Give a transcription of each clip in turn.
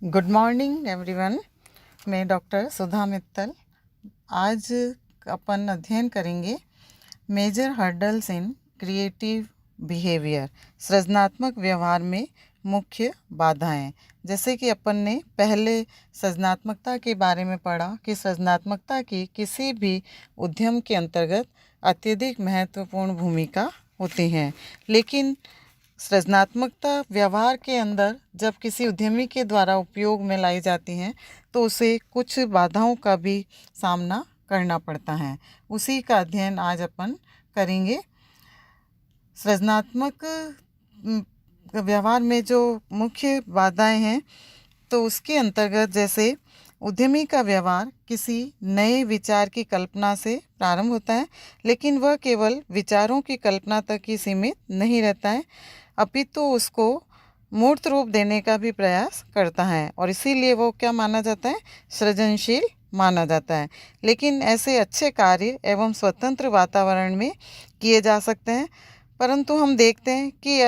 Good morning everyone. मैं doctor Sudha Mittal. आज अपन अध्ययन करेंगे major hurdles in creative behaviour, सृजनात्मक व्यवहार में मुख्य बाधाएं। जैसे कि अपन ने पहले सृजनात्मकता के बारे में पढ़ा कि सृजनात्मकता की किसी भी उद्यम के अंतर्गत अत्यधिक महत्वपूर्ण भूमिका होती है, लेकिन सृजनात्मकता व्यवहार के अंदर जब किसी उद्यमी के द्वारा उपयोग में लाई जाती हैं तो उसे कुछ बाधाओं का भी सामना करना पड़ता है। उसी का अध्ययन आज अपन करेंगे। सृजनात्मक व्यवहार में जो मुख्य बाधाएं हैं तो उसके अंतर्गत जैसे उद्यमी का व्यवहार किसी नए विचार की कल्पना से प्रारंभ होता है, लेकिन वह केवल विचारों की कल्पना तक ही सीमित नहीं रहता है, अपितु उसको मूर्त रूप देने का भी प्रयास करता है और इसीलिए वो क्या माना जाता है, सृजनशील माना जाता है। लेकिन ऐसे अच्छे कार्य एवं स्वतंत्र वातावरण में किए जा सकते हैं, परंतु हम देखते हैं कि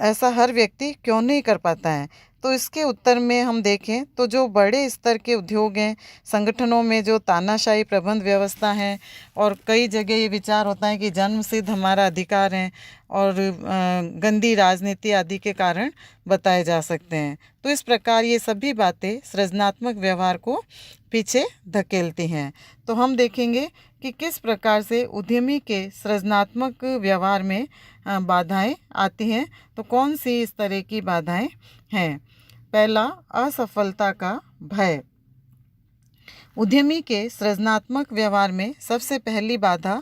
ऐसा हर व्यक्ति क्यों नहीं कर पाता है। तो इसके उत्तर में हम देखें तो जो बड़े स्तर के उद्योग हैं, संगठनों में जो तानाशाही प्रबंध व्यवस्था है और कई जगह ये विचार होता है कि जन्म सिद्ध हमारा अधिकार है और गंदी राजनीति आदि के कारण बताए जा सकते हैं। तो इस प्रकार ये सभी बातें सृजनात्मक व्यवहार को पीछे धकेलती हैं। तो हम देखेंगे कि किस प्रकार से उद्यमी के सृजनात्मक व्यवहार में बाधाएं आती हैं। तो कौन सी इस तरह की बाधाएं हैं? पहला, असफलता का भय। उद्यमी के सृजनात्मक व्यवहार में सबसे पहली बाधा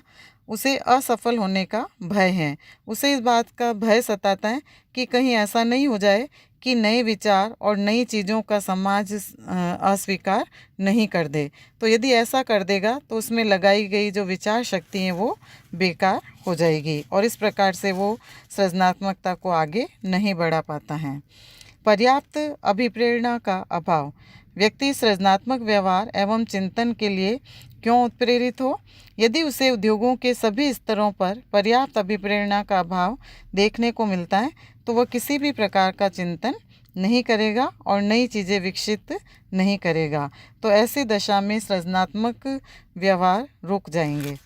उसे असफल होने का भय है। उसे इस बात का भय सताता है कि कहीं ऐसा नहीं हो जाए कि नए विचार और नई चीज़ों का समाज अस्वीकार नहीं कर दे। तो यदि ऐसा कर देगा तो उसमें लगाई गई जो विचार शक्ति है वो बेकार हो जाएगी और इस प्रकार से वो सृजनात्मकता को आगे नहीं बढ़ा पाता है। पर्याप्त अभिप्रेरणा का अभाव। व्यक्ति सृजनात्मक व्यवहार एवं चिंतन के लिए क्यों उत्प्रेरित हो? यदि उसे उद्योगों के सभी स्तरों पर पर्याप्त अभिप्रेरणा का अभाव देखने को मिलता है तो वह किसी भी प्रकार का चिंतन नहीं करेगा और नई चीज़ें विकसित नहीं करेगा। तो ऐसी दशा में सृजनात्मक व्यवहार रुक जाएंगे।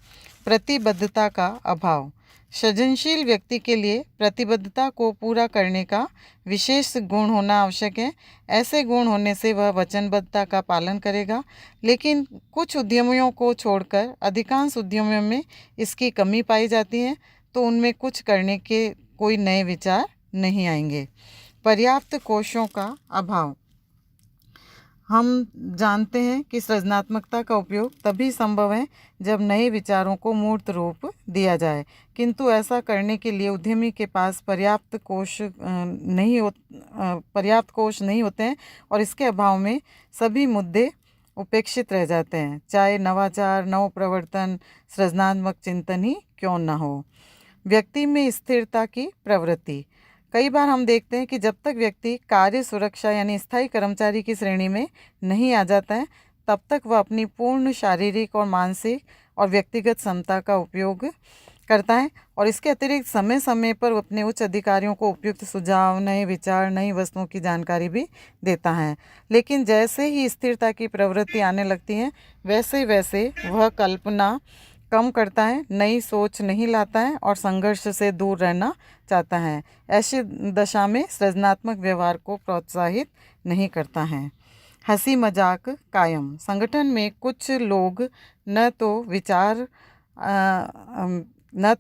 प्रतिबद्धता का अभाव। सृजनशील व्यक्ति के लिए प्रतिबद्धता को पूरा करने का विशेष गुण होना आवश्यक है। ऐसे गुण होने से वह वचनबद्धता का पालन करेगा, लेकिन कुछ उद्यमियों को छोड़कर अधिकांश उद्यमियों में इसकी कमी पाई जाती है, तो उनमें कुछ करने के कोई नए विचार नहीं आएंगे। पर्याप्त कोशों का अभाव। हम जानते हैं कि सृजनात्मकता का उपयोग तभी संभव है जब नए विचारों को मूर्त रूप दिया जाए, किंतु ऐसा करने के लिए उद्यमी के पास पर्याप्त कोश नहीं होते हैं और इसके अभाव में सभी मुद्दे उपेक्षित रह जाते हैं, चाहे नवाचार, नव प्रवर्तन, सृजनात्मक चिंतन ही क्यों न हो। व्यक्ति में स्थिरता की प्रवृत्ति। कई बार हम देखते हैं कि जब तक व्यक्ति कार्य सुरक्षा यानी स्थायी कर्मचारी की श्रेणी में नहीं आ जाता है तब तक वह अपनी पूर्ण शारीरिक और मानसिक और व्यक्तिगत क्षमता का उपयोग करता है और इसके अतिरिक्त समय समय पर अपने उच्च अधिकारियों को उपयुक्त सुझाव, नए विचार, नई वस्तुओं की जानकारी भी देता है। लेकिन जैसे ही स्थिरता की प्रवृत्ति आने लगती है वैसे वैसे वह कल्पना कम करता है, नई सोच नहीं लाता है और संघर्ष से दूर रहना चाहता है। ऐसी दशा में सृजनात्मक व्यवहार को प्रोत्साहित नहीं करता है। हंसी मजाक कायम। संगठन में कुछ लोग न तो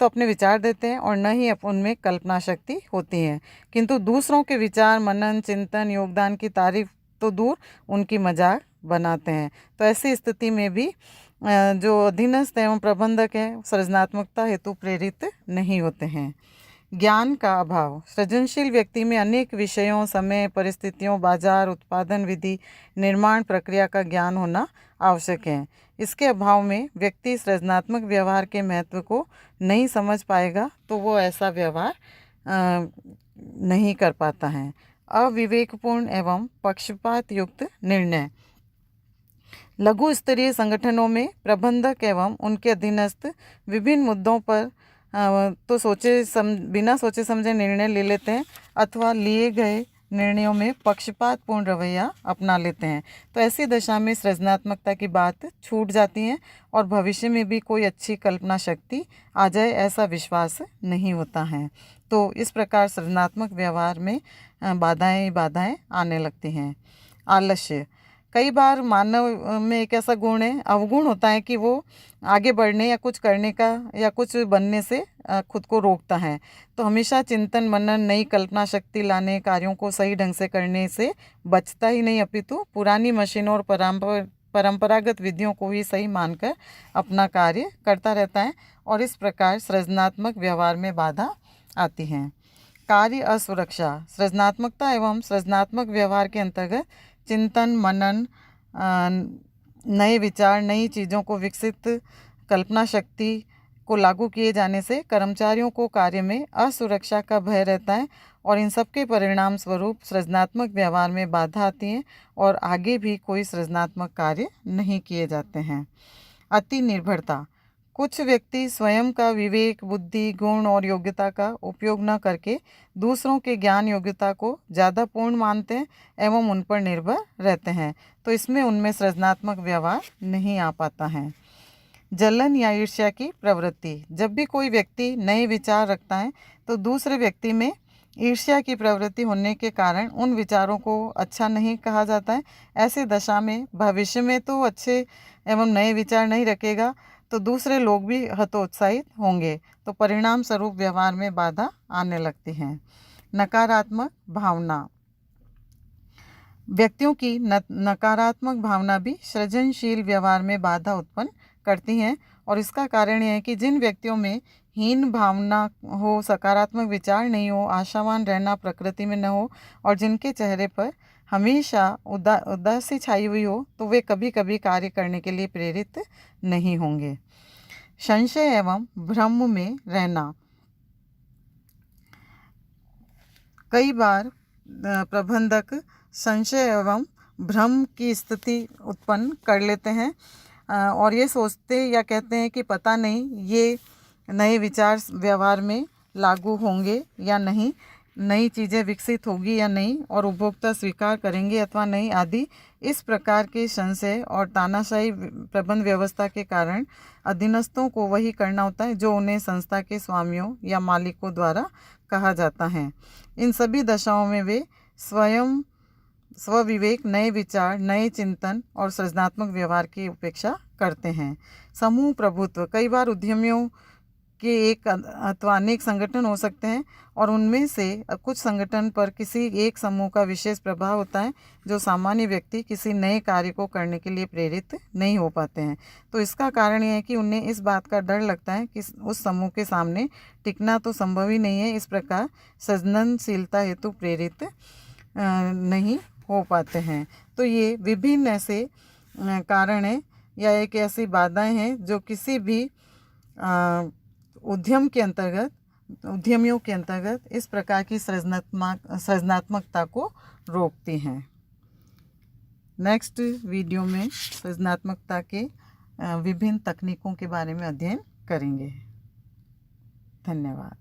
अपने विचार देते हैं और न ही उनमें कल्पना शक्ति होती है, किंतु दूसरों के विचार, मनन, चिंतन, योगदान की तारीफ तो दूर उनकी मजाक बनाते हैं। तो ऐसी स्थिति में भी जो अधीनस्थ एवं प्रबंधक हैं सृजनात्मकता हेतु प्रेरित नहीं होते हैं। ज्ञान का अभाव। सृजनशील व्यक्ति में अनेक विषयों, समय, परिस्थितियों, बाजार, उत्पादन विधि, निर्माण प्रक्रिया का ज्ञान होना आवश्यक है। इसके अभाव में व्यक्ति सृजनात्मक व्यवहार के महत्व को नहीं समझ पाएगा तो वो ऐसा व्यवहार नहीं कर पाता है। अविवेकपूर्ण एवं पक्षपात युक्त निर्णय। लघु स्तरीय संगठनों में प्रबंधक एवं उनके अधीनस्थ विभिन्न मुद्दों पर बिना सोचे समझे निर्णय ले लेते हैं अथवा लिए गए निर्णयों में पक्षपातपूर्ण रवैया अपना लेते हैं। तो ऐसी दशा में सृजनात्मकता की बात छूट जाती है और भविष्य में भी कोई अच्छी कल्पना शक्ति आ जाए ऐसा विश्वास नहीं होता है। तो इस प्रकार सृजनात्मक व्यवहार में बाधाएं आने लगती हैं। आलस्य, कई बार मानव में एक ऐसा गुण है, अवगुण होता है कि वो आगे बढ़ने या कुछ करने का या कुछ बनने से खुद को रोकता है। तो हमेशा चिंतन मनन, नई कल्पना शक्ति लाने, कार्यों को सही ढंग से करने से बचता ही नहीं, अपितु पुरानी मशीनों और परंपरागत विधियों को ही सही मानकर अपना कार्य करता रहता है और इस प्रकार सृजनात्मक व्यवहार में बाधा आती है। कार्य असुरक्षा, सृजनात्मकता एवं सृजनात्मक व्यवहार के अंतर्गत चिंतन मनन, नए विचार, नई चीज़ों को विकसित, कल्पना शक्ति को लागू किए जाने से कर्मचारियों को कार्य में असुरक्षा का भय रहता है और इन सब के परिणाम स्वरूप सृजनात्मक व्यवहार में बाधा आती है और आगे भी कोई सृजनात्मक कार्य नहीं किए जाते हैं। अति निर्भरता, कुछ व्यक्ति स्वयं का विवेक, बुद्धि, गुण और योग्यता का उपयोग न करके दूसरों के ज्ञान योग्यता को ज़्यादा पूर्ण मानते हैं एवं उन पर निर्भर रहते हैं। तो इसमें उनमें सृजनात्मक व्यवहार नहीं आ पाता है। जलन या ईर्ष्या की प्रवृत्ति, जब भी कोई व्यक्ति नए विचार रखता है तो दूसरे व्यक्ति में ईर्ष्या की प्रवृत्ति होने के कारण उन विचारों को अच्छा नहीं कहा जाता है। ऐसी दशा में भविष्य में तो अच्छे एवं नए विचार नहीं रखेगा तो दूसरे लोग भी हतोत्साहित होंगे, तो परिणाम स्वरूप व्यवहार में बाधा आने लगती है। नकारात्मक भावना, व्यक्तियों की नकारात्मक भावना भी सृजनशील व्यवहार में बाधा उत्पन्न करती हैं और इसका कारण यह है कि जिन व्यक्तियों में हीन भावना हो, सकारात्मक विचार नहीं हो, आशावान रहना प्रकृति में न हो और जिनके चेहरे पर हमेशा उदासी छाई हुई हो, तो वे कभी कभी कार्य करने के लिए प्रेरित नहीं होंगे। संशय एवं भ्रम में रहना, कई बार प्रबंधक संशय एवं भ्रम की स्थिति उत्पन्न कर लेते हैं और ये सोचते या कहते हैं कि पता नहीं ये नए विचार व्यवहार में लागू होंगे या नहीं, नई चीज़ें विकसित होगी या नहीं और उपभोक्ता स्वीकार करेंगे अथवा नहीं आदि। इस प्रकार के संशय और तानाशाही प्रबंध व्यवस्था के कारण अधीनस्थों को वही करना होता है जो उन्हें संस्था के स्वामियों या मालिकों द्वारा कहा जाता है। इन सभी दशाओं में वे स्वयं स्वविवेक, नए विचार, नए चिंतन और सृजनात्मक व्यवहार की उपेक्षा करते हैं। समूह प्रभुत्व, कई बार उद्यमियों के एक अथवा अनेक संगठन हो सकते हैं और उनमें से कुछ संगठन पर किसी एक समूह का विशेष प्रभाव होता है जो सामान्य व्यक्ति किसी नए कार्य को करने के लिए प्रेरित नहीं हो पाते हैं। तो इसका कारण यह है कि उन्हें इस बात का डर लगता है कि उस समूह के सामने टिकना तो संभव ही नहीं है, इस प्रकार सृजनशीलता हेतु प्रेरित नहीं हो पाते हैं। तो ये विभिन्न ऐसे कारण हैं या एक ऐसी बाधाएं हैं जो किसी भी उद्यमियों के अंतर्गत इस प्रकार की सृजनात्मकता को रोकती हैं। नेक्स्ट वीडियो में सृजनात्मकता के विभिन्न तकनीकों के बारे में अध्ययन करेंगे। धन्यवाद।